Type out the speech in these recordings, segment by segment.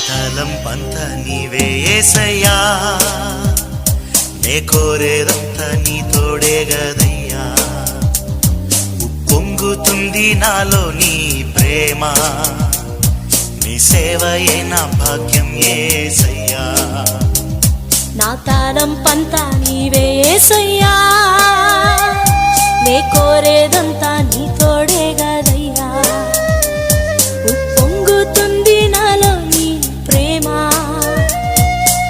తలంపంత నీవే యేసయ్యా, నే కోరేదంతా నీ తోడే గదయ్యా. ఉప్పొంగుతుంది నాలో నీ ప్రేమ, నీ సేవయే నా భాగ్యం యేసయ్యా. నా తలంపంతా నీవే యేసయ్యా, నే కోరేదంతా నీ తోడే గదయ్యా. ఉప్పొంగుతుంది నాలో నీ ప్రేమ,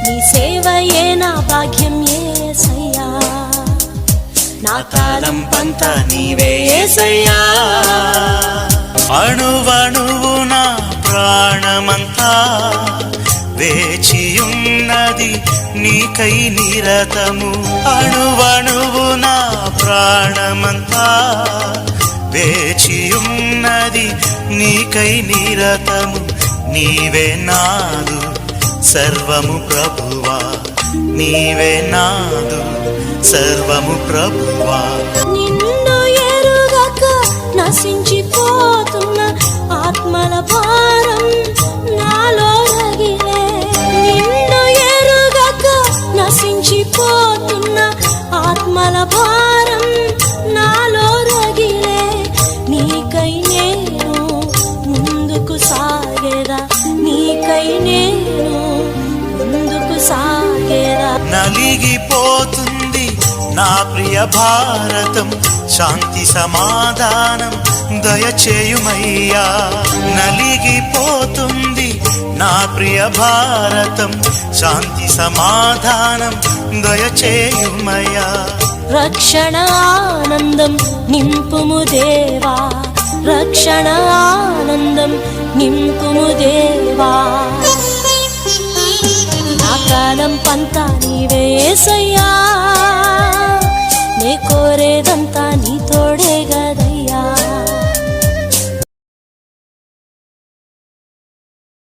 నీ సేవయే నా భాగ్యం యేసయ్యా. నా తలంపంతా నీవే యేసయ్యా. అణువణువు నా ప్రాణమంతా వేచియున్నది నీకై నిరతము. అణువణువు నా ప్రాణమంతా వేచియున్నది నీకై నిరతము. నీవే నాదు సర్వము ప్రభువా, నీవే నాదు సర్వము ప్రభువా. నిన్ను ఎరుగక నశించిపోతున్న ఆత్మల భారం నాలో రగిలే. నిన్ను ఎరుగక నశించిపోతున్న ఆత్మల భారం నాలో రగిలే. నీకై నేను ముందుకు సాగేదా, నీకై నేను ముందుకు సాగేదా. నలిగిపోతుంది నా ప్రియ భారతం, శాంతి సమాధానం దయచేయుమయ్యా. నలిగిపోతుంది నా ప్రియ భారతం, శాంతి సమాధానం దయచేయుమయ్యా. రక్షణ ఆనందం నింపుము దేవా, రక్షణ ఆనందం నింపుము దేవా. నా తలంపంతా నీవే యేసయ్యా, నే కోరేదంతా నీ తోడే గదయ్యా.